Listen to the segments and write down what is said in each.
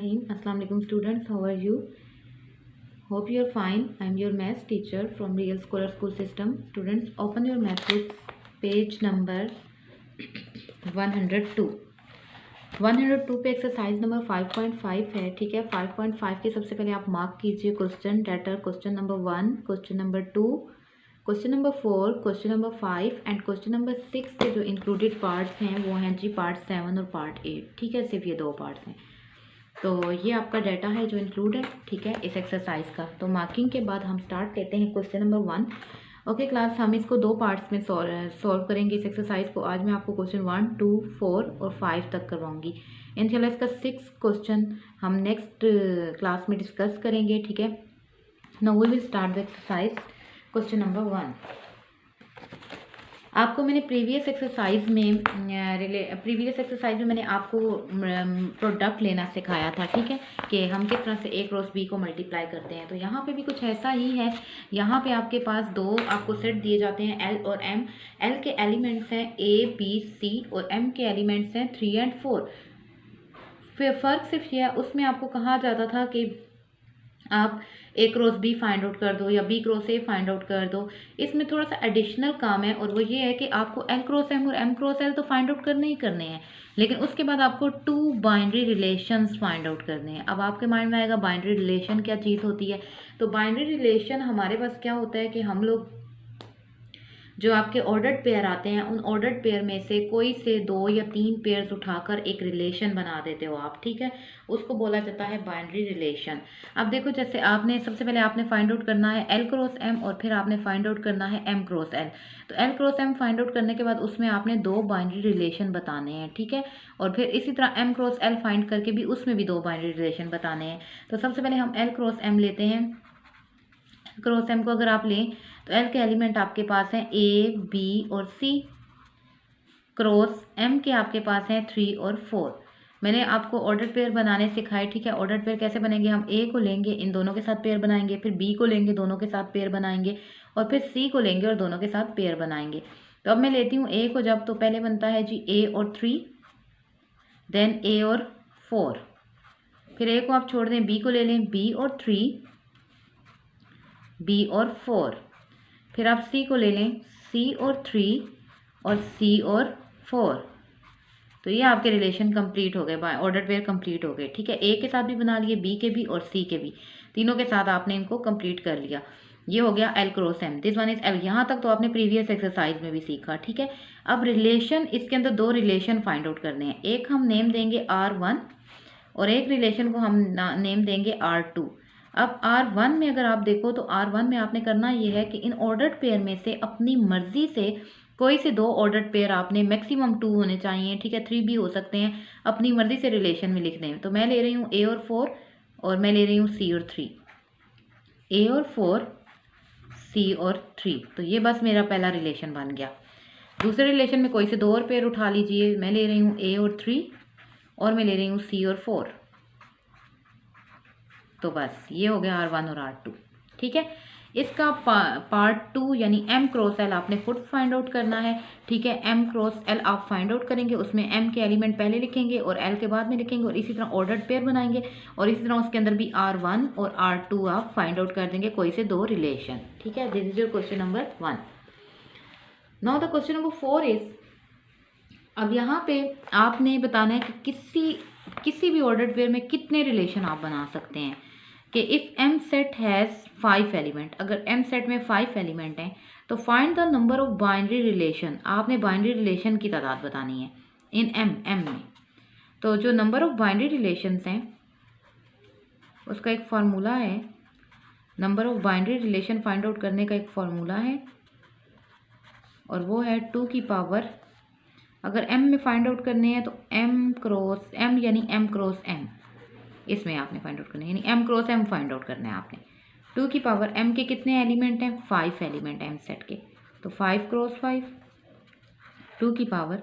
Bismillahirrahmanirrahim. Assalamu alaikum students, how are you? Hope you are fine. I am your maths teacher from Real Scholar School System. Students, open your math books, page number 102. 102 पे exercise number 5.5 है, ठीक है। 5.5 के सबसे पहले आप mark कीजिए question debtor, question number 1, question number 2, question number 4, question number 5 and question number 6 के जो इंक्लूडेड पार्ट्स हैं वो हैं जी पार्ट 7 और पार्ट 8, ठीक है। सिर्फ ये दो पार्ट्स हैं, तो ये आपका डाटा है जो इंक्लूड है, ठीक है, इस एक्सरसाइज का। तो मार्किंग के बाद हम स्टार्ट करते हैं क्वेश्चन नंबर 1। ओके क्लास, हम इसको दो पार्ट्स में सॉल्व करेंगे इस एक्सरसाइज को। आज मैं आपको क्वेश्चन 1, 2, 4 और 5 तक करवाऊंगी। इंशाल्लाह इसका 6 क्वेश्चन हम नेक्स्ट क्लास में डिस्कस करेंगे, ठीक है। Now we will start the exercise question number 1। आपको मैंने प्रीवियस एक्सरसाइज में मैंने आपको प्रोडक्ट लेना सिखाया था, ठीक है, कि हम किस तरह से ए क्रॉस बी को मल्टीप्लाई करते हैं। तो यहाँ पे भी कुछ ऐसा ही है। यहाँ पे आपके पास दो आपको सेट दिए जाते हैं, एल और एम। एल के एलिमेंट्स हैं ए बी सी और एम के एलिमेंट्स हैं 3 और 4। फिर फ़र्क सिर्फ यह, उसमें आपको कहा जाता था कि आप A cross B find out कर दो या B cross A find out कर दो। इसमें थोड़ा सा एडिशनल काम है और वो ये है कि आपको एल क्रॉस एम और एम क्रॉस एल तो फाइंड आउट करने ही करने हैं, लेकिन उसके बाद आपको 2 बाइनरी रिलेशंस फाइंड आउट करने हैं। अब आपके माइंड में आएगा बाइनरी रिलेशन क्या चीज़ होती है। तो बाइनरी रिलेशन हमारे पास क्या होता है कि हम लोग जो आपके ऑर्डर्ड पेयर आते हैं उन ऑर्डर्ड पेयर में से कोई से 2 या 3 पेयर्स उठाकर एक रिलेशन बना देते हो आप, ठीक है। उसको बोला जाता है बाइनरी रिलेशन। अब देखो, जैसे आपने सबसे पहले आपने फाइंड आउट करना है एल क्रॉस एम और फिर आपने फाइंड आउट करना है एम क्रॉस एल। तो L cross M find out करने के बाद उसमें आपने 2 बाइनरी रिलेशन बताने हैं, ठीक है। और फिर इसी तरह एम क्रॉस एल फाइंड करके भी उसमें भी 2 बाइनरी रिलेशन बताने हैं। तो सबसे पहले हम एल क्रॉस एम लेते हैं। क्रॉस एम को अगर आप लें तो एल के एलिमेंट आपके पास हैं ए बी और सी। क्रॉस एम के आपके पास हैं 3 और 4। मैंने आपको ऑर्डर पेयर बनाने सिखाए, ठीक है। ऑर्डर पेयर कैसे बनेंगे, हम ए को लेंगे, इन दोनों के साथ पेयर बनाएंगे, फिर बी को लेंगे, दोनों के साथ पेयर बनाएंगे, और फिर सी को लेंगे और दोनों के साथ पेयर बनाएंगे। तो अब मैं लेती हूँ ए को, जब तो पहले बनता है जी ए और 3, देन ए और 4। फिर ए को आप छोड़ दें, बी को ले लें, बी और 3, बी और 4। फिर आप सी को ले लें, सी और 3 और सी और 4। तो ये आपके रिलेशन कंप्लीट हो गए, ऑर्डर पेयर कंप्लीट हो गए, ठीक है। ए के साथ भी बना लिए, बी के भी और सी के भी, तीनों के साथ आपने इनको कंप्लीट कर लिया। ये हो गया L cross M, this one is L. यहाँ तक तो आपने प्रीवियस एक्सरसाइज में भी सीखा, ठीक है। अब रिलेशन, इसके अंदर 2 रिलेशन फाइंड आउट करने हैं। एक हम नेम देंगे R1 और एक रिलेशन को हम नेम देंगे R2। अब R1 में अगर आप देखो तो R1 में आपने करना ये है कि इन ऑर्डर्ड पेयर में से अपनी मर्जी से कोई से 2 ऑर्डर्ड पेयर आपने, मैक्सिमम 2 होने चाहिए, ठीक है, 3 भी हो सकते हैं, अपनी मर्जी से रिलेशन में लिख दें। तो मैं ले रही हूँ ए और 4 और मैं ले रही हूँ सी और 3। ए और 4, सी और 3। तो ये बस मेरा पहला रिलेशन बन गया। दूसरे रिलेशन में कोई से 2 और पेयर उठा लीजिए। मैं ले रही हूँ ए और 3 और मैं ले रही हूँ सी और 4। तो बस ये हो गया R1 और R2, ठीक है। इसका पार्ट 2 यानी एम क्रॉस एल आपने खुद फाइंड आउट करना है, ठीक है। एम क्रॉस एल आप फाइंड आउट करेंगे, उसमें एम के एलिमेंट पहले लिखेंगे और एल के बाद में लिखेंगे, और इसी तरह ऑर्डर्ड पेयर बनाएंगे, और इसी तरह उसके अंदर भी R1 और R2 आप फाइंड आउट कर देंगे, कोई से 2 रिलेशन, ठीक है। This is your question number 1। Now the question number 4 is, अब यहाँ पे आपने बताना है कि किसी भी ऑर्डर्ड पेयर में कितने रिलेशन आप बना सकते हैं। कि if M set has 5 element, अगर एम सेट में 5 एलिमेंट हैं तो find the number of binary relation, आपने बाइनरी रिलेशन की तादाद बतानी है इन एम में। तो जो नंबर ऑफ बाइनरी रिलेशंस हैं उसका एक फार्मूला है, number of binary relation find out करने का एक फार्मूला है, और वो है 2 की पावर, अगर एम में फाइंड आउट करने हैं तो एम क्रॉस एम यानी एम क्रॉस एम, इसमें आपने फाइंड आउट करना है, यानी M cross M find out करना है आपने। 2 की पावर एम के कितने एलिमेंट हैं, 5 एलिमेंट एम सेट के, तो 5 क्रॉस 5, 2 की पावर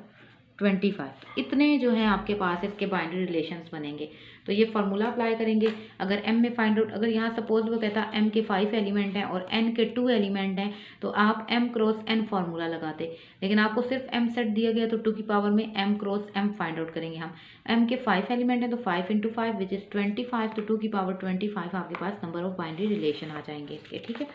25। इतने जो हैं आपके पास इसके बाइनरी रिलेशंस बनेंगे। तो तो ये फार्मूला अप्लाई करेंगे। अगर m में फाइंड आउट, अगर यहाँ सपोज वो कहता है m के 5 एलिमेंट हैं और n के 2 एलिमेंट हैं, तो आप m क्रॉस n फार्मूला लगाते, लेकिन आपको सिर्फ m सेट दिया गया तो 2 की पावर में m cross m find out करेंगे हम। m के 5 एलिमेंट हैं तो 5 × 5 विच इज़ 25, तो 2 की पावर 25 आपके पास नंबर ऑफ बाइनरी रिलेशन आ जाएंगे इसके, ठीक है।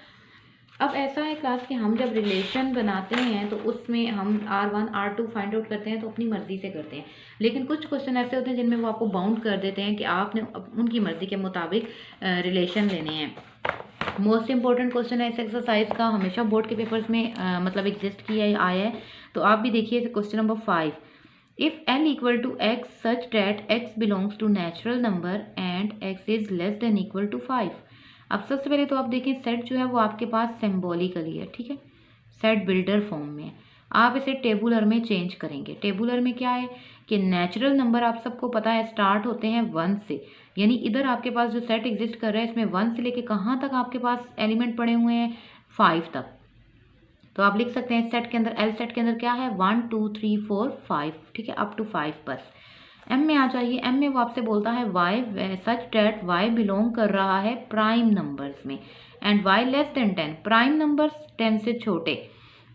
अब ऐसा है क्लास कि हम जब रिलेशन बनाते हैं तो उसमें हम R1 R2 फाइंड आउट करते हैं तो अपनी मर्ज़ी से करते हैं, लेकिन कुछ क्वेश्चन ऐसे होते हैं जिनमें वो आपको बाउंड कर देते हैं कि आपने उनकी मर्ज़ी के मुताबिक रिलेशन लेने हैं। मोस्ट इंपॉर्टेंट क्वेश्चन है इस एक्सरसाइज का, हमेशा बोर्ड के पेपर्स में मतलब एग्जिस्ट किया आया है, तो आप भी देखिए question number 5। If l equal to x such that x belongs to natural number and x is less than equal to 5। अब सबसे पहले तो आप देखें सेट जो है वो आपके पास सिंबॉलिकली है, ठीक है, सेट बिल्डर फॉर्म में है। आप इसे टेबुलर में चेंज करेंगे। टेबुलर में क्या है कि नेचुरल नंबर आप सबको पता है स्टार्ट होते हैं 1 से, यानी इधर आपके पास जो सेट एग्जिस्ट कर रहा है इसमें 1 से लेके कहाँ तक आपके पास एलिमेंट पड़े हुए हैं, 5 तक। तो आप लिख सकते हैं सेट के अंदर, एल सेट के अंदर क्या है 1 2 3 4 5, ठीक है, अप टू 5 बस। एम में आ जाइए। एम में वो आपसे बोलता है Y such that Y belong कर रहा है प्राइम नंबर्स में and Y less than 10, prime numbers 10 से छोटे।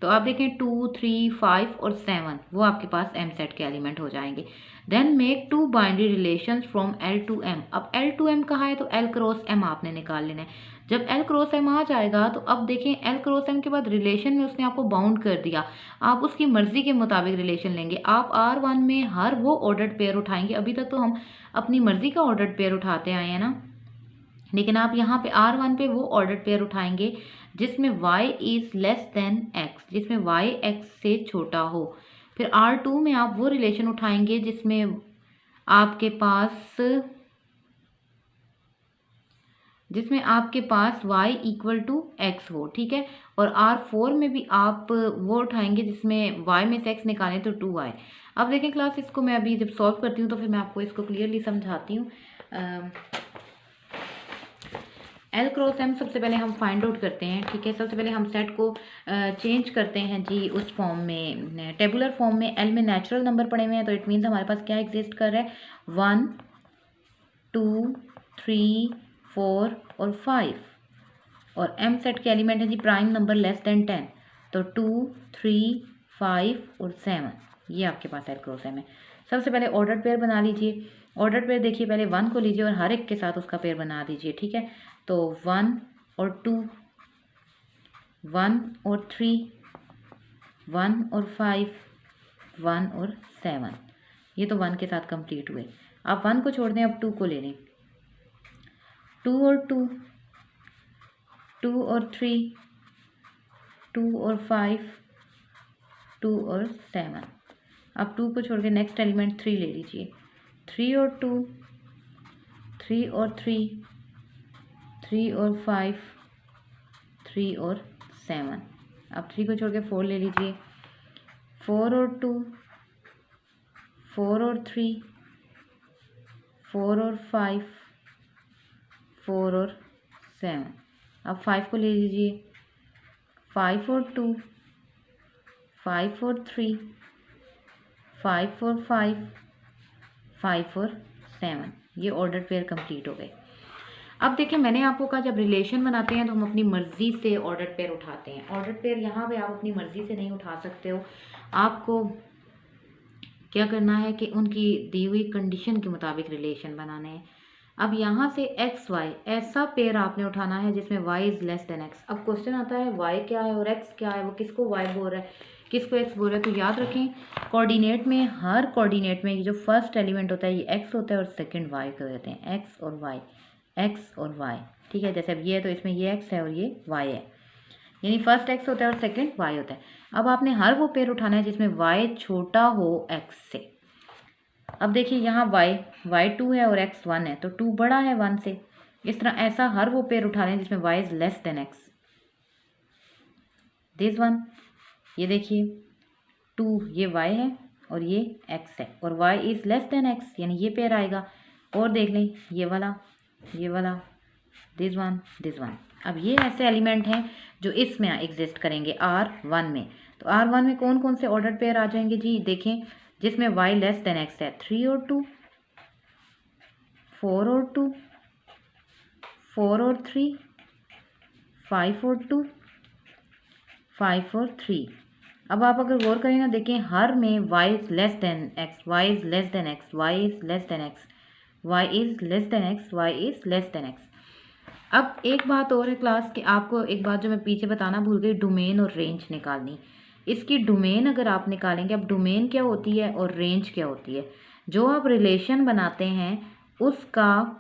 तो आप देखें 2 3 5 और 7 वो आपके पास एम सेट के एलिमेंट हो जाएंगे। Then make 2 binary relations from L to M. अब एल टू एम कहाँ है तो एल क्रॉस एम आपने निकाल लेना है। जब एल क्रॉस एम आ जाएगा तो अब देखें एल क्रॉस एम के बाद रिलेशन में उसने आपको बाउंड कर दिया, आप उसकी मर्जी के मुताबिक रिलेशन लेंगे। आप R1 में हर वो ऑर्डर्ड पेयर उठाएंगे, अभी तक तो हम अपनी मर्जी का ऑर्डर्ड पेयर उठाते आए हैं ना, लेकिन आप यहाँ पे R1 पे वो ऑर्डर्ड पेयर उठाएंगे जिसमें y is less then x, जिसमें y x से छोटा हो। फिर R2 में आप वो रिलेशन उठाएंगे जिसमें आपके पास y इक्वल टू x हो, ठीक है। और R4 में भी आप वो उठाएंगे जिसमें y में से x निकालें तो 2y। अब देखें क्लास, इसको मैं अभी जब सॉल्व करती हूँ तो फिर मैं आपको इसको क्लियरली समझाती हूँ। एल क्रॉस एम सबसे पहले हम फाइंड आउट करते हैं, ठीक है। सबसे पहले हम सेट को चेंज करते हैं जी उस फॉर्म में, टेबुलर फॉर्म में। एल में नेचुरल नंबर पड़े हुए हैं तो इट मीन्स हमारे पास क्या एग्जिस्ट कर रहा है 1 2 3 4 और 5, और एम सेट के एलिमेंट है जी प्राइम नंबर लेस देन 10, तो 2 3 5 और 7 ये आपके पास एल क्रॉस एम है। सबसे पहले ऑर्डर पेयर बना लीजिए। ऑर्डर पेयर देखिए, पहले 1 को लीजिए और हर एक के साथ उसका पेयर बना दीजिए, ठीक है। तो 1 और 2, 1 और 3, 1 और 5, 1 और 7, ये तो 1 के साथ कंप्लीट हुए। आप 1 को छोड़ दें, अब 2 को ले लें। 2 और 2, 2 और 3, 2 और 5, 2 और 7। अब 2 को छोड़ के नेक्स्ट एलिमेंट 3 ले लीजिए। 3 और 2, 3 और 3, 3 और 5, 3 और 7। अब 3 को छोड़ के 4 ले लीजिए। 4 और 2, 4 और 3, 4 और 5, 4 और 7। अब 5 को ले लीजिए। 5 और 2, 5 और 3, 5 और 5, 5 और 7, ये ऑर्डर पेयर कंप्लीट हो गए। अब देखिए मैंने आपको कहा जब रिलेशन बनाते हैं तो हम अपनी मर्ज़ी से ऑर्डर पेयर उठाते हैं। ऑर्डर पेयर यहाँ पे आप अपनी मर्ज़ी से नहीं उठा सकते हो, आपको क्या करना है कि उनकी दी हुई कंडीशन के मुताबिक रिलेशन बनाने हैं। अब यहाँ से एक्स वाई ऐसा पेयर आपने उठाना है जिसमें y is less then x। अब क्वेश्चन आता है y क्या है और x क्या है, वो किसको y बोल रहा है किसको x बोल रहा है। तो याद रखें कोऑर्डिनेट में, हर कोऑर्डिनेट में जो फर्स्ट एलिमेंट होता है ये x होता है और सेकंड y को देते हैं, x और y, x और y, ठीक है। जैसे अब ये है तो इसमें ये x है और ये y है, यानी फर्स्ट x होता है और सेकंड y होता है। अब आपने हर वो पेयर उठाना है जिसमें y छोटा हो x से। अब देखिए यहाँ y 2 है और x 1 है, तो 2 बड़ा है 1 से। इस तरह ऐसा हर वो पेयर उठा लें जिसमें y is less then x। This one, ये देखिए 2 ये y है और ये x है, और y is less then x यानी ये पेयर आएगा। और देख लें ये वाला, दिस वन। अब ये ऐसे एलिमेंट हैं जो इसमें एग्जिस्ट करेंगे R1 में। तो R1 में कौन कौन से ऑर्डर पेयर आ जाएंगे जी, देखें जिसमें y लेस देन x है 3 और 2, 4 और 2, 4 और 3, 5 और 2, 5 और 3। अब आप अगर गौर करें ना, देखें हर में y is less then x, y is less then x, y is less then x, y is less then x, y is less then x। अब एक बात और है क्लास कि आपको एक बात जो मैं पीछे बताना भूल गई, डोमेन और रेंज निकालनी। इसकी डोमेन अगर आप निकालेंगे, अब डोमेन क्या होती है और रेंज क्या होती है, जो आप रिलेशन बनाते हैं उसका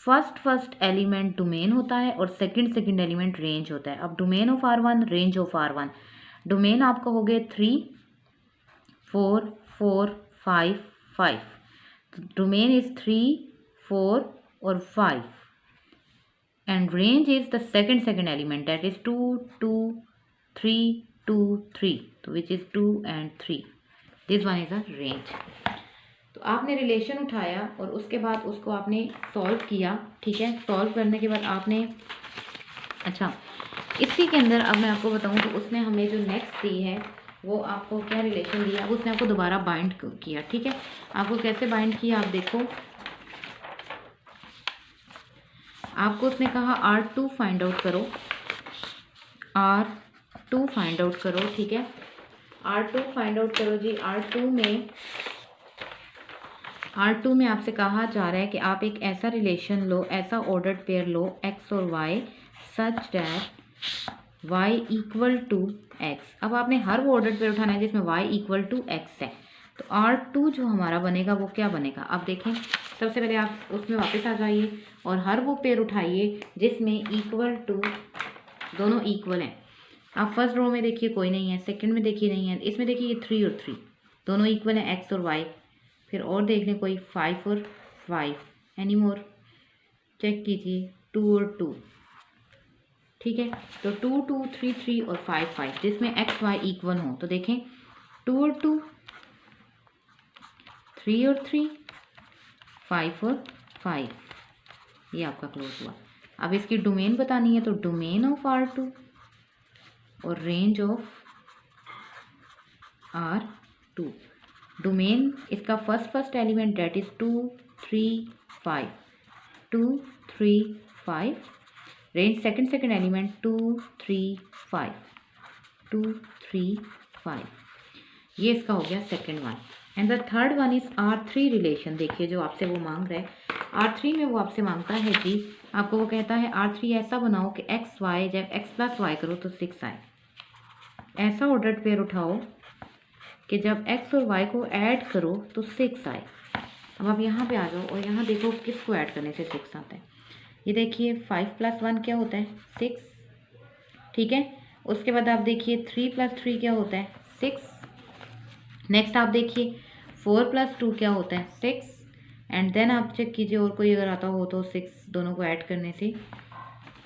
फर्स्ट एलिमेंट डोमेन होता है और सेकंड एलिमेंट रेंज होता है। अब domain of R1, range of R1, domain आपका हो गया 3, 4, 4, 5, 5। डोमेन इज 3, 4 और 5 and range is the second element, that is 2, 2, 3, 2, 3, so which is 2 and 3. This one is a range. तो आपने रिलेशन उठाया और उसके बाद उसको आपने सॉल्व किया, ठीक है। सॉल्व करने के बाद आपने, अच्छा इसी के अंदर अब मैं आपको बताऊं तो उसने हमें जो नेक्स्ट दी है वो आपको क्या रिलेशन दिया, अब उसने आपको दोबारा बाइंड किया, ठीक है। आपको कैसे बाइंड किया आप देखो, आपको उसने कहा R2 फाइंड आउट करो, R2 फाइंड आउट करो, ठीक है। R2 फाइंड आउट करो जी। R2 में आपसे कहा जा रहा है कि आप एक ऐसा रिलेशन लो, ऐसा ऑर्डर्ड पेयर लो x और y such that y equal to x। अब आपने हर वो ऑर्डर्ड पेयर उठाना है जिसमें y इक्वल टू x है। तो R2 जो हमारा बनेगा वो क्या बनेगा, आप देखें। सबसे पहले आप उसमें वापस आ जाइए और हर वो पेयर उठाइए जिसमें इक्वल टू, दोनों इक्वल हैं। आप फर्स्ट रो में देखिए कोई नहीं है, सेकंड में देखिए नहीं है, इसमें देखिए ये 3 और 3 दोनों इक्वल हैं, x और y। फिर और देख लें कोई 5 और 5, एनी मोर, चेक कीजिए 2 और 2, ठीक है। तो 2, 2, 3, 3 और 5, 5 जिसमें x y इक्वल हो। तो देखें 2 और 2, 3 और 3, 5 और 5, ये आपका क्लोज हुआ। अब इसकी डोमेन बतानी है तो डोमेन ऑफ R2 और रेंज ऑफ R2। डोमेन इसका first element that is 2, 3, 5, 2, 3, 5। Range second element 2, 3, 5, 2, 3, 5। ये इसका हो गया second one. And the third one is R3 relation. देखिए जो आपसे वो मांग रहा है R3 में, वो आपसे मांगता है जी, आपको वो कहता है R3 ऐसा बनाओ कि x y, जब x प्लस वाई करो तो 6 आए। ऐसा ऑर्डर्ड पेयर उठाओ कि जब x और y को ऐड करो तो 6 आए। अब आप यहाँ पे आ जाओ और यहाँ देखो किसको ऐड करने से 6 आता है। ये देखिए 5 + 1 क्या होता है 6, ठीक है। उसके बाद आप देखिए 3 + 3 क्या होता है 6। नेक्स्ट आप देखिए 4 + 2 क्या होता है 6। एंड देन आप चेक कीजिए और कोई अगर आता हो तो 6 दोनों को ऐड करने से।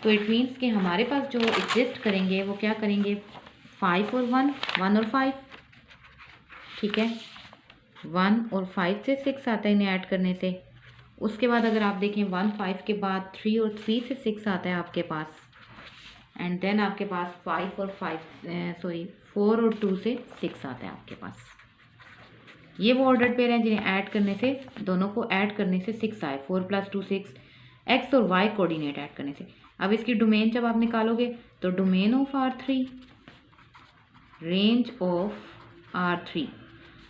तो इट मीन्स कि हमारे पास जो एग्जिस्ट करेंगे वो क्या करेंगे 5 और 1, 1 और 5, ठीक है। 1 और 5 से 6 आता है इन्हें ऐड करने से। उसके बाद अगर आप देखें 1, 5 के बाद 3 और 3 से 6 आता है आपके पास। एंड देन आपके पास 4 और 2 से 6 आता है आपके पास। ये वो ऑर्डर्ड पेयर हैं जिन्हें ऐड करने से, दोनों को ऐड करने से 6 आए। 4 + 2 6, x और y कोऑर्डिनेट ऐड करने से। अब इसकी डोमेन जब आप निकालोगे तो domain of R3, range of R3।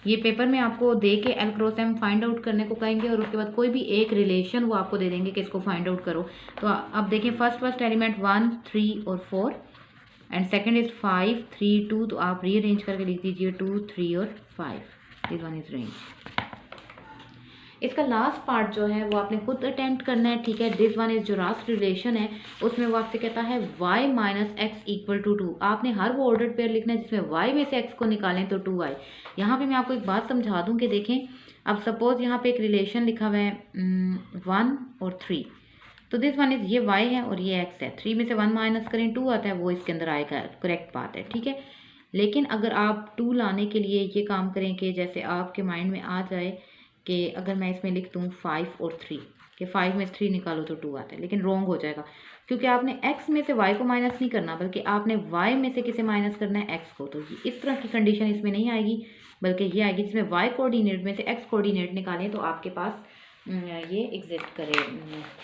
ये पेपर में आपको दे के L cross M find out करने को कहेंगे और उसके बाद कोई भी एक रिलेशन वो आपको दे देंगे कि इसको फाइंड आउट करो। तो अब देखें फर्स्ट एलिमेंट 1, 3 और 4 एंड सेकंड इज 5, 3, 2। तो आप रीअरेंज करके लिख दीजिए 2, 3 और 5। This one is range. इसका लास्ट पार्ट जो है वो आपने खुद अटेम्प्ट करना है, ठीक है। दिस वन इज जो लास्ट रिलेशन है उसमें वो आपसे कहता है y - x = 2। आपने हर वो ऑर्डर्ड पेयर लिखना है जिसमें y में से x को निकालें तो 2 आए। यहाँ पे मैं आपको एक बात समझा दूँ कि देखें, अब सपोज यहाँ पे एक रिलेशन लिखा हुआ है 1 और 3। तो दिस वन इज, ये y है और ये x है। 3 में से 1 माइनस करें 2 आता है, वो इसके अंदर आएगा, करेक्ट बात है, ठीक है। लेकिन अगर आप 2 लाने के लिए ये काम करें कि जैसे आपके माइंड में आ जाए कि अगर मैं इसमें लिख दूँ 5 और 3 कि 5 में से 3 निकालो तो 2 आता है, लेकिन रॉन्ग हो जाएगा क्योंकि आपने x में से y को माइनस नहीं करना बल्कि आपने y में से किसे माइनस करना है x को। तो इस तरह की कंडीशन इसमें नहीं आएगी, बल्कि ये आएगी जिसमें y कोऑर्डिनेट में से x कोऑर्डिनेट निकालें तो आपके पास ये एग्जिस्ट करे,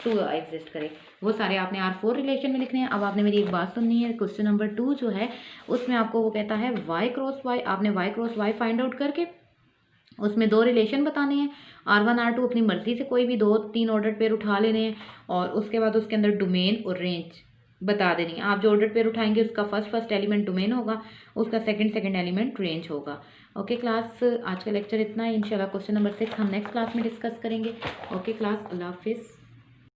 टू एग्जिस्ट करे, वो सारे आपने R4 रिलेशन में लिखने हैं। अब आपने मेरी एक बात सुननी है। क्वेश्चन नंबर 2 जो है उसमें आपको वो कहता है y क्रॉस y, आपने y cross y find out करके उसमें 2 रिलेशन बताने हैं। R1 R2 अपनी मर्जी से कोई भी 2-3 ऑर्डर पेयर उठा लेने हैं और उसके बाद उसके अंदर डोमेन और रेंज बता देनी है। आप जो ऑर्डर पेयर उठाएंगे उसका फर्स्ट एलिमेंट डोमेन होगा, उसका सेकंड एलिमेंट रेंज होगा। ओके क्लास, आज का लेक्चर इतना है। इंशाल्लाह क्वेश्चन नंबर 6 हम नेक्स्ट क्लास में डिस्कस करेंगे। ओके क्लास, अल्लाह हाफिज़।